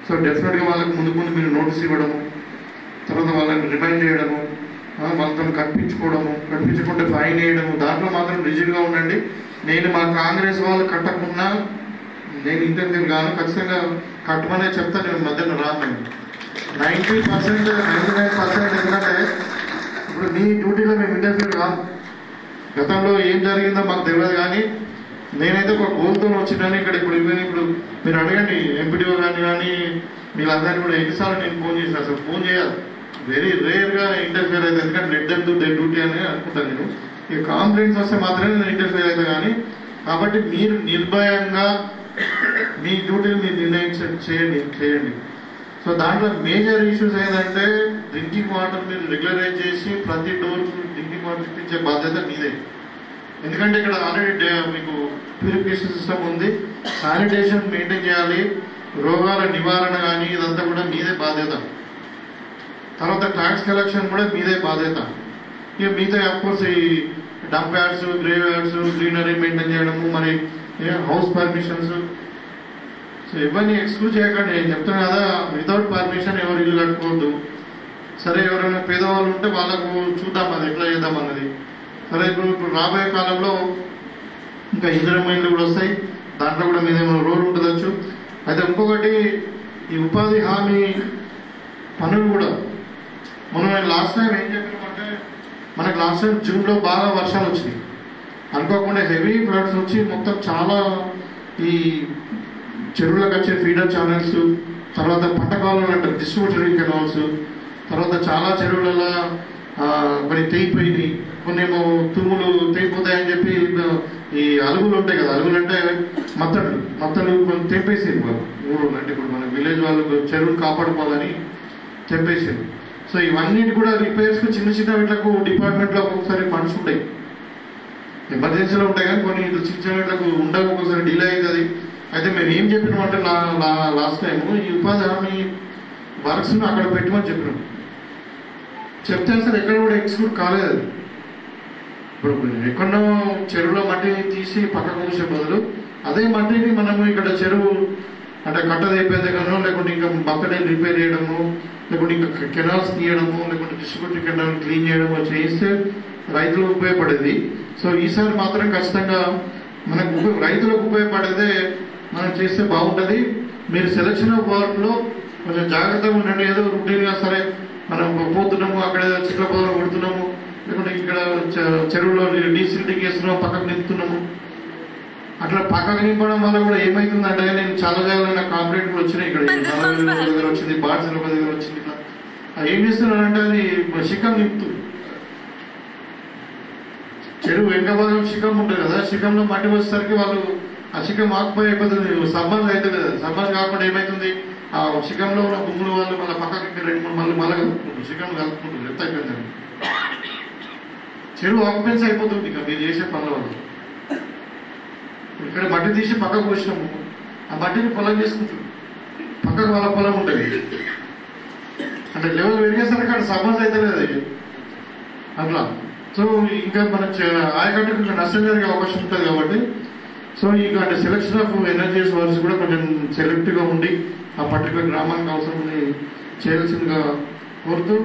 సో డెఫినెట్గా వాళ్ళకి ముందు మీరు నోటీస్ ఇవ్వడము, తర్వాత వాళ్ళని రిమైండ్ చేయడము, వాళ్ళతో కట్టించుకుంటే ఫైన్ వేయడము, దాంట్లో మాత్రం రిజిడ్గా ఉండండి. నేను మా కాంగ్రెస్ వాళ్ళు కట్టకుండా నేను ఇంటర్వ్యూ గాను ఖచ్చితంగా కట్టమనే చెప్తాను. నేను మధ్యలో రాను. 90%, 99% ఎందుకంటే ఇప్పుడు మీ డ్యూటీలో మేము ఇంటర్వ్యూ కాదు. గతంలో ఏం జరిగిందో మాకు తెలియదు, కానీ నేనైతే ఒక గోల్తో వచ్చినాను ఇక్కడ. ఇప్పుడు మీరు అడగండి ఎంపీడీఓ కానీ వీళ్ళందరినీ కూడా ఎన్నిసార్లు నేను ఫోన్ చేసిన. అసలు ఫోన్ చేయాలి, వెరీ రేర్గా ఇంటర్ఫియర్ అవుతుంది. ఎందుకంటే let them do they duty అని అనుకుంటాను నేను. ఇక కాంప్లైంట్స్ వస్తే మాత్రమే నేను ఇంటర్ఫియర్ అవుతా. కానీ కాబట్టి మీరు నిర్భయంగా మీ డ్యూటీని మీరు చేయండి. సో దాంట్లో మేజర్ ఇష్యూస్ ఏంటంటే డ్రింకింగ్ వాటర్ మీరు రెగ్యులరైజ్ చేసి ప్రతి డోర్ డ్రింకింగ్ వాటర్ ఇప్పించే బాధ్యత మీదే. ఎందుకంటే ఇక్కడ ఆల్రెడీ మీకు ప్యూరిఫికేషన్ సిస్టమ్ ఉంది, శానిటేషన్ మెయింటైన్ చేయాలి, రోగాల నివారణ కానీ ఇదంతా కూడా మీదే బాధ్యత. తర్వాత ట్యాక్స్ కలెక్షన్ కూడా మీదే బాధ్యత. ఇక మిగతా అఫ్కోర్స్ ఈ dump yards, grave yards, greenery maintain చేయడము, మరి హౌస్ పర్మిషన్స్. సో ఇవన్నీ ఎక్స్క్లూడ్ చేయకండి. నేను చెప్తాను కదా, వితౌట్ పర్మిషన్ ఎవరు ఇల్లు కట్టుకోవద్దు. సరే ఎవరైనా పేదవాళ్ళు ఉంటే వాళ్ళకు చూద్దాం అది ఎట్లా చేద్దాం అన్నది. సరే ఇప్పుడు రాబోయే కాలంలో ఇంకా ఇందిరమ్మ ఇళ్ళు కూడా వస్తాయి, దాంట్లో కూడా మీదేమైనా రోల్ ఉంటుందచ్చు. అయితే ఇంకొకటి ఈ ఉపాధి హామీ పనులు కూడా మనం లాస్ట్ టైం ఏం చెప్పినామంటే, మనకు లాస్ట్ టైం జూన్లో బాగా వర్షాలు వచ్చినాయి, అనుకోకుండా హెవీ ఫ్లడ్స్ వచ్చి మొత్తం చాలా ఈ చెరువులకు వచ్చే ఫీడర్ ఛానల్స్, తర్వాత పంట కాలువలు అంటారు డిస్ట్రిబ్యూటరీ కెనాల్స్, తర్వాత చాలా చెరువులలో కొన్ని తెగిపోయినాయి, కొన్ని ఏమో తుమ్ములు తెగిపోతాయని చెప్పి ఈ అలుగులు ఉంటాయి కదా, అలుగులు అంటే మత్తలు కొన్ని తెంపేసారు వాళ్ళు ఊరు. అంటే ఇప్పుడు మన విలేజ్ వాళ్ళు చెరువులు కాపాడుకోవాలని తెంపేసారు. సో ఇవన్నిటి కూడా రిపేర్స్కి చిన్న వీళ్ళకు డిపార్ట్మెంట్లో ఒక్కొక్కసారి ఫండ్స్ ఉంటాయి, ఎమర్జెన్సీలో ఉంటాయి, కానీ కొన్ని చిన్న వీళ్ళకు ఉండవు, ఒక్కొక్కసారి డిలే అవుతుంది. అయితే మేము ఏం చెప్పినామంటే లాస్ట్ టైము ఈ ఉపాధి హామీ వర్క్స్ను అక్కడ పెట్టమని చెప్పినాం. చెప్తే అసలు ఎక్కడ కూడా ఎక్స్క్లూడ్ కాలేదు. ఇప్పుడు ఎక్కడో చెరువులో మట్టిని తీసి పక్కకు మూసే బదులు అదే మట్టిని మనము ఇక్కడ చెరువు అంటే కట్టది అయిపోయే దగ్గరనో, లేకుంటే ఇంకా బకెట్ రిపేర్ చేయడము, లేకుంటే ఇంకా కెనాల్స్ తీయడము, లేకుంటే డిస్ట్రిబ్యూటరీ కెనాల్ క్లీన్ చేయడము చేస్తే రైతులకు ఉపయోగపడేది. సో ఈసారి మాత్రం ఖచ్చితంగా మనకు రైతులకు ఉపయోగపడేదే మనం చేస్తే బాగుంటుంది. మీరు సెలక్షన్ ఆఫ్ వర్క్లో కొంచెం జాగ్రత్తగా ఉండండి. ఏదో రొటీన్గా సరే మనం పోతున్నాము, అక్కడ చిట్ల పొదలు కొడుతున్నాము, లేకుంటే ఇక్కడ చెరువులో డీసిల్టింగ్ చేస్తున్నాము, పక్కకు నింపుతున్నాము. అట్లా పక్కకు నింపడం వల్ల కూడా ఏమవుతుందంటే, నేను చాలా జాగ్రత్త నాకు కాంప్లైంట్ కూడా వచ్చినాయి. ఇక్కడ దగ్గర వచ్చింది, బాడ్స్ దగ్గర వచ్చింది. ఇట్లా అది ఏం చేస్తున్నారంటే అది శిఖం నింపుతుంది. చెరువు వెనక భాగం శిఖం ఉంటుంది కదా, శిఖంలో మట్టి వచ్చేసరికి వాళ్ళు ఆ శిఖం ఆకుపోయి అయిపోతుంది, సబ్బంది అవుతుంది కదా. సబ్బంది కాకుండా ఏమవుతుంది, ఆ శిఖంలో ఉన్న భూములు వాళ్ళు మళ్ళీ పక్కకి 2-3 మళ్ళీ కలుపుకుంటారు, శిఖం కలుపుకుంటారు. ఎంత అయిపోయిందండి, చెరువు ఆక్యుపెన్సీ అయిపోతుంది ఇక మీరు చేసే పనుల వల్ల. ఇక్కడ మట్టి తీసి పక్కకు పోసినాము, ఆ మట్టిని పొలం చేసుకుంటారు, పక్కకు వాళ్ళ పొలం ఉంటుంది. అంటే లెవెల్ పెరిగేసరికి అక్కడ సబ్బంది అయితే లేదు అట్లా. సో ఇంకా మన ఆయకట్టుకు ఇంకా నష్టం జరిగే అవకాశం ఉంటుంది కాబట్టి, సో ఇక అంటే సెలక్షన్ ఆఫ్ ఎనర్జీస్ వర్క్స్ కూడా కొంచెం సెలెక్ట్గా ఉండి ఆ పర్టికులర్ గ్రామానికి అవసరం చేయాల్సిందిగా కోరుతూ,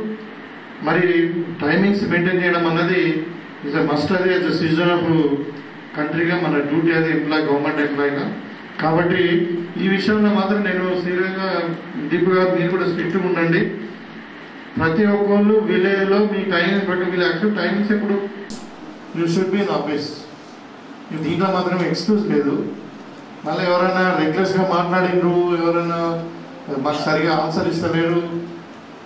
మరి టైమింగ్స్ మెయింటైన్ చేయడం అన్నది ఇస్ అ మస్ట్. అది యాజ్ అ సిటిజన్ ఆఫ్ కంట్రీగా మన డ్యూటీ, అది గవర్నమెంట్ ఎంప్లాయీగా. కాబట్టి ఈ విషయంలో మాత్రం నేను సీరియస్గా దీపు గారు మీరు కూడా స్ట్రిక్ట్గా ఉండండి. ప్రతి ఒక్కళ్ళు విలేజ్లో మీ టైమింగ్స్ బట్టి వీళ్ళు యాక్చువల్ టైమింగ్స్ ఎప్పుడు you should be in office. దీంట్లో మాత్రం ఎక్స్క్యూజ్ లేదు. మళ్ళీ ఎవరైనా రెగ్యులర్స్గా మాట్లాడిండ్రు, ఎవరైనా మాకు సరిగా ఆన్సర్ ఇస్తలేరు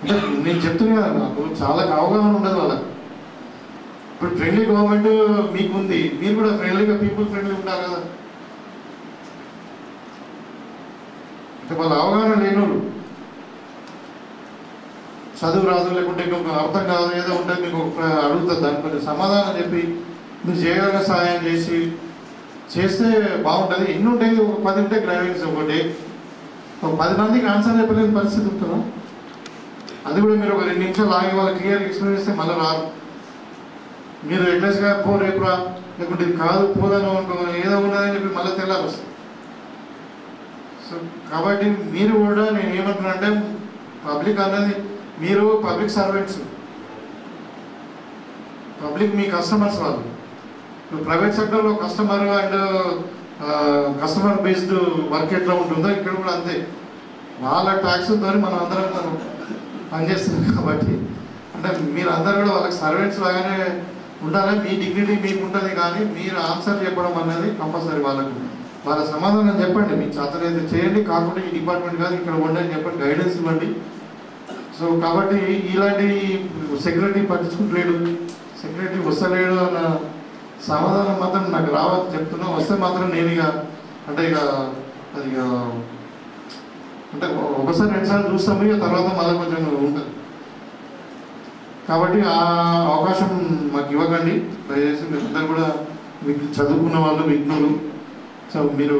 అంటే నేను చెప్తున్నా కదా, నాకు చాలా అవగాహన ఉండదు వాళ్ళకి. ఇప్పుడు ఫ్రెండ్లీ గవర్నమెంట్ మీకు ఉంది, మీరు కూడా ఫ్రెండ్లీగా పీపుల్ ఫ్రెండ్లీ ఉంటారు కదా. అంటే వాళ్ళ అవగాహన లేనోళ్ళు, చదువు రాదు లేకుంటే ఇంకొక అర్థం కాదు ఏదో ఉంటుంది మీకు అడుగుతుంది, దానికి కొంచెం సమాధానం చెప్పి మీరు చేయగలిగిన సహాయం చేస్తే బాగుంటుంది. ఎన్ని ఉంటాయి, ఒక 10 ఉంటాయి గ్రావిటీస్, ఒకటి ఒక 10 మందికి ఆన్సర్ చెప్పలేని పరిస్థితి ఉంటుందా? అది కూడా మీరు ఒక 2 నిమిషాలు ఆగి వాళ్ళకి క్లియర్గా ఎక్స్ప్లెయిన్ చేస్తే మళ్ళీ రాదు. మీరు ఎట్లెస్గా పో రేపు రా లేకుంటే ఇది కాదు పోదాను అనుకో ఏదో ఉన్నదని చెప్పి మళ్ళీ తెల్లారు వస్తుంది. సో కాబట్టి మీరు కూడా నేను ఏమంటున్నా అంటే పబ్లిక్ అన్నది మీరు పబ్లిక్ సర్వెంట్స్, పబ్లిక్ మీ కస్టమర్స్ వాళ్ళు. ప్రైవేట్ సెక్టర్లో customer and customer based work ఎట్లా ఉంటుందో ఇక్కడ కూడా అంతే. వాళ్ళ ట్యాక్స్తో మనం అందరం పనిచేస్తున్నాం కాబట్టి అంటే మీరు అందరూ కూడా వాళ్ళకి సర్వెంట్స్ లాగానే ఉండాలి. మీ డిగ్నిటీ మీకు ఉంటుంది, కానీ మీరు ఆన్సర్ చెప్పడం అనేది కంపల్సరీ. వాళ్ళ సమాధానం చెప్పండి, మీకు చేతనైతే చేయండి, కాకుండా ఈ డిపార్ట్మెంట్ కాదు ఇక్కడ ఉండని చెప్పండి, గైడెన్స్ ఇవ్వండి. సో కాబట్టి ఇలాంటి సెక్రటరీ పట్టించుకుంటలేడు, సెక్రటరీ వస్తలేడు అన్న సమాధానం మాత్రం నాకు రావద్దు చెప్తున్నా. వస్తే మాత్రం నేను ఇక అంటే అది అంటే ఒకసారి 2 సార్లు చూస్తాము, ఇక తర్వాత మళ్ళీ కొంచెం ఉంటుంది. కాబట్టి ఆ అవకాశం మాకు ఇవ్వకండి దయచేసి. మీరందరూ కూడా మీకు చదువుకున్న వాళ్ళు విఘ్నులు. సో మీరు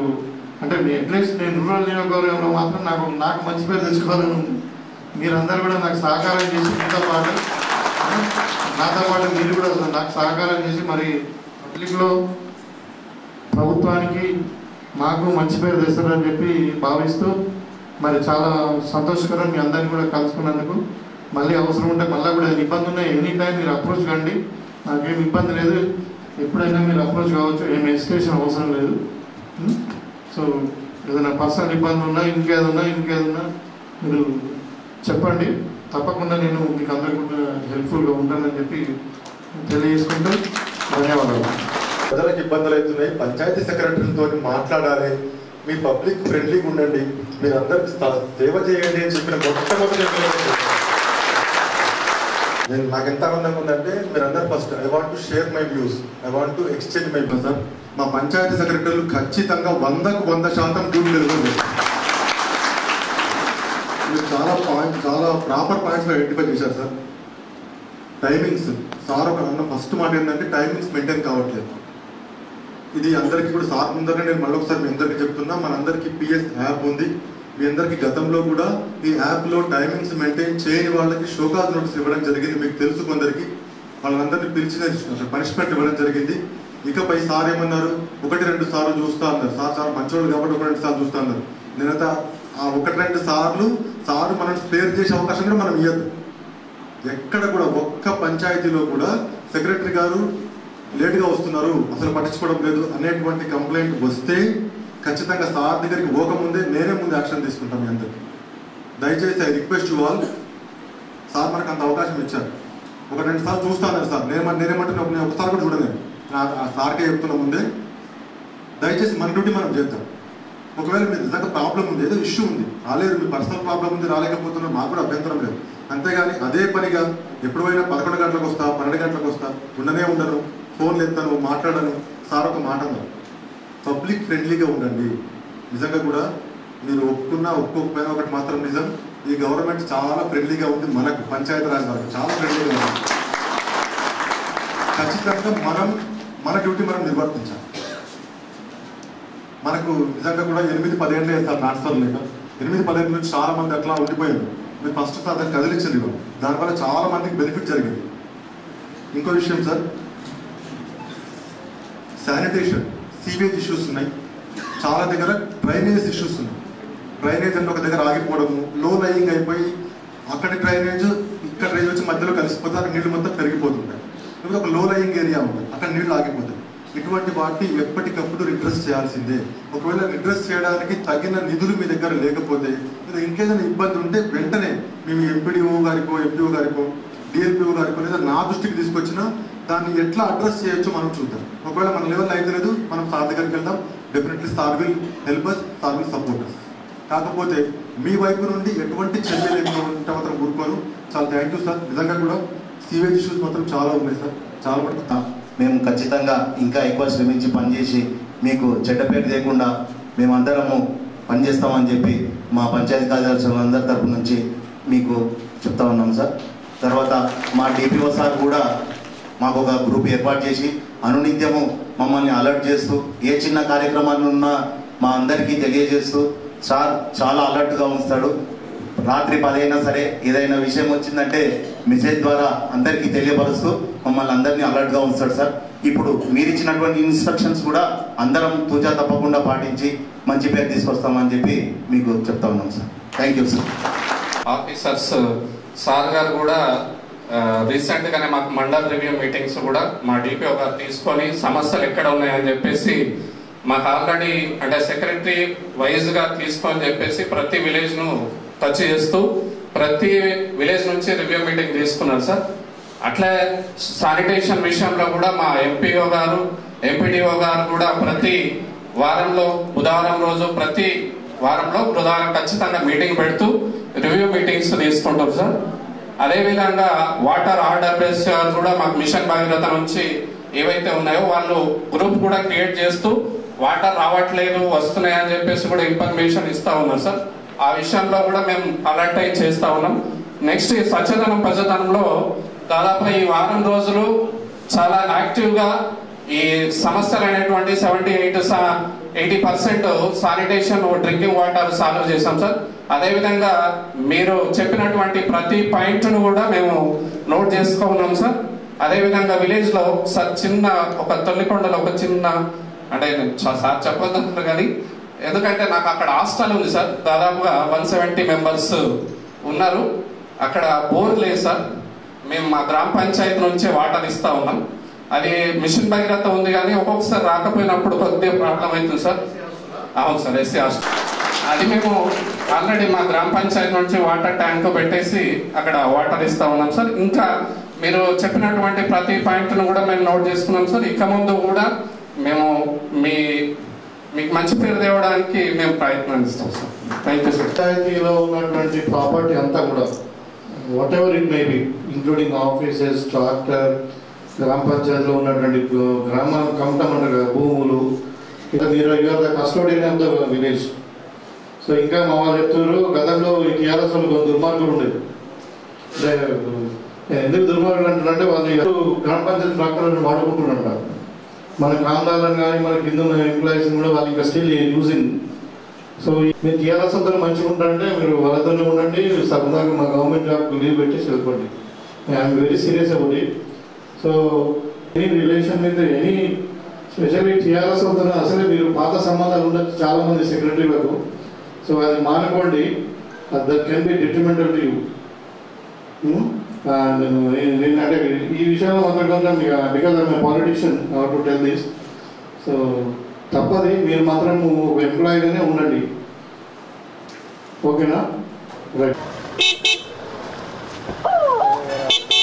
అంటే అట్లీస్ట్ నేను రూరల్ నియోజకవర్గంలో మాత్రం నాకు మంచి పేరు తెచ్చుకోవాలని ఉంది. మీరందరూ కూడా నాకు సహకారం చేసి నాతో పాటు మీరు కూడా నాకు సహకారం చేసి మరి పబ్లిక్లో ప్రభుత్వానికి మాకు మంచి పేరు తెస్తారని చెప్పి భావిస్తూ మరి చాలా సంతోషకరం మీ అందరినీ కూడా కలుసుకున్నందుకు. మళ్ళీ అవసరం ఉంటే మళ్ళీ కూడా ఇబ్బంది ఉన్నాయి, ఎనీ టైం మీరు అప్రోచ్ కండి, నాకేం ఇబ్బంది లేదు. ఎప్పుడైనా మీరు అప్రోచ్ కావచ్చు, ఏం ఎడ్యుకేషన్ అవసరం లేదు. సో ఏదైనా పర్సనల్ ఇబ్బంది ఉన్నా ఇంకేదన్నా మీరు చెప్పండి, తప్పకుండా నేను మీకు అందరికీ కూడా హెల్ప్ఫుల్గా ఉంటానని చెప్పి తెలియజేసుకుంటూ ధన్యవాదాలు. ప్రజలకు ఇబ్బందులు అవుతున్నాయి, పంచాయతీ సెక్రటరీలతో మాట్లాడాలి, మీ పబ్లిక్ ఫ్రెండ్లీగా ఉండండి, మీరు అందరికి సేవ చేయండి అని చెప్పిన మొట్టమొదటి నాకు ఎంత ఆనందంగా ఉందంటే మీరందరూ first I want to share my views, I want to exchange my views. Sir మా పంచాయతీ సెక్రటరీలు ఖచ్చితంగా 100% డ్యూటీ జరుగుతుంది. మీరు చాలా ప్రాపర్ పాయింట్స్లో ఐడెంటిఫై చేశారు సార్. టైమింగ్స్ సార్ ఒక ఫస్ట్ మాట ఏంటంటే టైమింగ్స్ మెయింటైన్ కావట్లేదు. ఇది అందరికీ కూడా సార్ ముందరనే నేను మళ్ళీ ఒకసారి మీ అందరికీ చెప్తున్నా, మనందరికీ PS యాప్ ఉంది. మీ అందరికీ గతంలో కూడా ఈ యాప్లో టైమింగ్స్ మెయింటైన్ చేయని వాళ్ళకి షోకాజ్ నోటీస్ ఇవ్వడం జరిగింది. మీకు తెలుసు, కొందరికి వాళ్ళందరినీ పిలిచిన పనిష్మెంట్ ఇవ్వడం జరిగింది. ఇకపై సార్ ఏమన్నారు, 1-2 సార్లు చూస్తా అన్నారు. సార్ మంచోళ్ళు కాబట్టి 1-2 సార్లు చూస్తా అన్నారు. నేనైతే ఆ 1-2 సార్లు మనం స్పేర్ చేసే అవకాశం కూడా మనం ఇవ్వద్దు. ఎక్కడ కూడా ఒక్క పంచాయతీలో కూడా సెక్రటరీ గారు లేట్గా వస్తున్నారు, అసలు పట్టించుకోవడం లేదు అనేటువంటి కంప్లైంట్ వస్తే ఖచ్చితంగా సార్ దగ్గరికి పోకముందే నేనే ముందు యాక్షన్ తీసుకుంటాం. మీ అందరికి దయచేసి I request you all, sir మనకు అంత అవకాశం ఇచ్చారు, 1-2 సార్లు చూస్తాను సార్. నేనేమంటున్నా నేను ఒకసారి కూడా చూడలేదు, ఆ సార్కే చెప్తున్నా ముందే. దయచేసి మన డ్యూటీ మనం చేద్దాం. ఒకవేళ మీరు నిజంగా ప్రాబ్లం ఉంది, ఏదో ఇష్యూ ఉంది, రాలేదు, మీ పర్సనల్ ప్రాబ్లం ఉంది, రాలేకపోతున్నారు, మాకు కూడా అభ్యంతరం లేదు. అంతేగాని అదే పనిగా ఎప్పుడైనా 11 గంటలకు వస్తా, 12 గంటలకు వస్తా, ఉండను, ఫోన్లు ఎత్తాను, మాట్లాడను, సార్ ఒక మాట అన్నారు. పబ్లిక్ ఫ్రెండ్లీగా ఉండండి. నిజంగా కూడా మీరు ఒప్పుకోకపోయినా ఒకటి మాత్రం నిజం, ఈ గవర్నమెంట్ చాలా ఫ్రెండ్లీగా ఉంది. మనకు పంచాయతీరాజ్ వరకు చాలా ఫ్రెండ్లీగా ఉంది. ఖచ్చితంగా మన డ్యూటీ మనం నిర్వర్తించాలి. మనకు నిజంగా కూడా 8-10 ఏళ్ళే సార్ ట్రాన్స్ఫర్ లేక 8-10 ఏళ్ళ నుంచి చాలా మంది అట్లా ఉండిపోయారు. మీరు ఫస్ట్ సార్ దాన్ని కదిలించింది, దానివల్ల చాలా మందికి బెనిఫిట్ జరిగింది. ఇంకో విషయం సార్, శానిటేషన్ సీవేజ్ ఇష్యూస్ ఉన్నాయి, చాలా దగ్గర డ్రైనేజ్ ఇష్యూస్ ఉన్నాయి. డ్రైనేజ్ అంటే ఒక దగ్గర ఆగిపోవడము, లో లయింగ్ అయిపోయి అక్కడ డ్రైనేజ్ ఇక్కడ డ్రైనేజ్ వచ్చి మధ్యలో కలిసిపోతే అక్కడ నీళ్ళు మొత్తం పెరిగిపోతుంటాయి. లేకపోతే ఒక లో లయింగ్ ఏరియా ఉంటుంది, అక్కడ నీళ్ళు ఆగిపోతాయి. ఇటువంటి వాటిని ఎప్పటికప్పుడు రిడ్రెస్ చేయాల్సిందే. ఒకవేళ రిడ్రెస్ చేయడానికి తగిన నిధులు మీ దగ్గర లేకపోతే, లేదా ఇంకేదైనా ఇబ్బంది ఉంటే వెంటనే మేము ఎంపీడీఓ గారికో డిఎల్పిఓ గారికో లేదా నా దృష్టికి తీసుకొచ్చినా దాన్ని ఎట్లా అడ్రస్ చేయొచ్చో మనం చూద్దాం. ఒకవేళ మన లెవెల్ అయితే లేదు, మనం సార్ దగ్గరికి వెళ్దాం. Definitely sir will help us, sir will support us. కాకపోతే మీ వైపు నుండి ఎటువంటి చర్యలు ఏమైనా ఉంటే మాత్రం ఊరుకోను. చాలా థ్యాంక్ యూ సార్. నిజంగా కూడా సీవేజ్ ఇష్యూస్ మాత్రం చాలా ఉన్నాయి సార్, చాలా మటుకు. మేము ఖచ్చితంగా ఇంకా ఎక్కువ శ్రమించి పనిచేసి మీకు చెడ్డ పేరు లేకుండా మేమందరము పనిచేస్తామని చెప్పి మా పంచాయతీ కార్యదర్శులందరి తరపు నుంచి మీకు చెప్తా ఉన్నాం సార్. తర్వాత మా డిపిఓ సార్ కూడా మాకు ఒక గ్రూప్ ఏర్పాటు చేసి అనునిత్యము మమ్మల్ని అలర్ట్ చేస్తూ ఏ చిన్న కార్యక్రమాలు ఉన్నా మా అందరికీ తెలియజేస్తూ సార్ చాలా అలర్ట్గా ఉంచుతాడు. రాత్రి 10 అయినా సరే ఏదైనా విషయం వచ్చిందంటే మెసేజ్ ద్వారా అందరికీ తెలియపరుస్తూ మమ్మల్ని అందరినీ అలర్ట్గా ఉంచుతాడు సార్. ఇప్పుడు మీరు ఇచ్చినటువంటి ఇన్స్ట్రక్షన్స్ కూడా అందరం తూచా తప్పకుండా పాటించి మంచి పేరు తీసుకొస్తామని చెప్పి మీకు చెప్తా ఉన్నాం sir. Thank you sir. Officers sir గారు కూడా రీసెంట్గానే మాకు మండల్ రివ్యూ మీటింగ్స్ కూడా మా డిపిఓ గారు తీసుకొని సమస్యలు ఎక్కడ ఉన్నాయని చెప్పేసి మాకు ఆల్రెడీ అంటే సెక్రటరీ వైజ్గా తీసుకొని చెప్పేసి ప్రతి విలేజ్ను టచ్ చేస్తూ ప్రతి విలేజ్ నుంచి రివ్యూ మీటింగ్ తీసుకున్నారు సార్. అట్లే శానిటేషన్ విషయంలో కూడా మా ఎంపీఓ గారు ఎంపీడీఓ గారు కూడా ప్రతి వారంలో బుధవారం రోజు ప్రతి వారంలో బుధవారం ఖచ్చితంగా మీటింగ్ పెడుతూ రివ్యూ మీటింగ్స్ తీసుకుంటారు సార్. అదేవిధంగా వాటర్ ఆర్డబ్ల్యూఎస్ గారు కూడా మాకు మిషన్ భగీరథ నుంచి ఏవైతే ఉన్నాయో వాళ్ళు గ్రూప్ కూడా క్రియేట్ చేస్తూ వాటర్ రావట్లేదు వస్తున్నాయి అని చెప్పేసి కూడా ఇన్ఫర్మేషన్ ఇస్తా ఉన్నారు సార్. ఆ విషయంలో కూడా మేము అలర్ట్ అయి చేస్తా ఉన్నాం. నెక్స్ట్ ఈ స్వచ్ఛదనం పచ్చదనంలో దాదాపు ఈ వారం రోజులు చాలా యాక్టివ్గా ఈ సమస్యలు అనేటువంటి 70-80% శానిటేషన్ డ్రింకింగ్ వాటర్ సాల్వ్ చేసాం సార్. అదేవిధంగా మీరు చెప్పినటువంటి ప్రతి పాయింట్ను కూడా మేము నోట్ చేసుకున్నాం సార్. అదేవిధంగా విలేజ్లో సార్ చిన్న ఒక తొల్లికొండలో ఒక చిన్న అంటే సార్ చెప్పొద్దు కానీ ఎందుకంటే నాకు అక్కడ హాస్టల్ ఉంది సార్. దాదాపుగా 170 మెంబర్స్ ఉన్నారు. అక్కడ బోర్ లేదు సార్. మేము మా గ్రామ పంచాయతీ నుంచే వాటర్ ఇస్తా ఉన్నాం. అది మిషన్ భగీరథ ఉంది కానీ ఒక్కొక్కసారి రాకపోయినప్పుడు కొద్దిగా ప్రాబ్లం అవుతుంది సార్. అవును సార్, ఎస్సీ హాస్టల్ అది మేము ఆల్రెడీ మా గ్రామ పంచాయతీ నుంచి వాటర్ ట్యాంక్ పెట్టేసి అక్కడ వాటర్ ఇస్తా ఉన్నాం సార్. ఇంకా మీరు చెప్పినటువంటి ప్రతి పాయింట్ను కూడా మేము నోట్ చేసుకున్నాం సార్. ఇక ముందు కూడా మేము మీకు మంచి పేరు తేవడానికి మేము ప్రయత్నం చేస్తాం సార్. Thank you sir. పంచాయతీలో ఉన్నటువంటి ప్రాపర్టీ అంతా కూడా whatever it may be including offices, tractor, గ్రామ పంచాయతీలో ఉన్నటువంటి గ్రామ కమటం అంటారు భూములు, ఇంకా మీరు you are the custodian of the village. So ఇంకా మా వాళ్ళు చెప్తున్నారు గతంలో ఈ టీఆర్ఎస్ వాళ్ళు కొంత దుర్మార్గులు ఉండేది. ఎందుకు దుర్మార్గులు అంటారంటే వాళ్ళు గ్రామ పంచాయతీ ట్రాక్టర్లను వాడుకుంటున్నారంట. మన కాందాలను కానీ మన కింద ఉన్న ఎంప్లాయీస్ కూడా వాళ్ళు ఇంకా స్టిల్ యూజింగ్. సో మీరు టీఆర్ఎస్ అంతా మంచిగా ఉంటారంటే మీరు వాళ్ళతోనే ఉండండి. సరదాగా మా గవర్నమెంట్ జాబ్ లీవ్ పెట్టి చదువుకోండి. I'm very serious about it. So any relation with any specially TRS అవుతున్న అసలే మీరు పాత సంబంధాలు ఉండొచ్చు చాలా మంది సెక్రటరీలకు. సో అది మానుకోండి. That can be detrimental to you. అంటే ఈ విషయంలో మాత్రం because I'm a politician to tell this. So తప్పది, మీరు మాత్రం ఒక ఎంప్లాయీగానే ఉండండి. ఓకేనా? రైట్.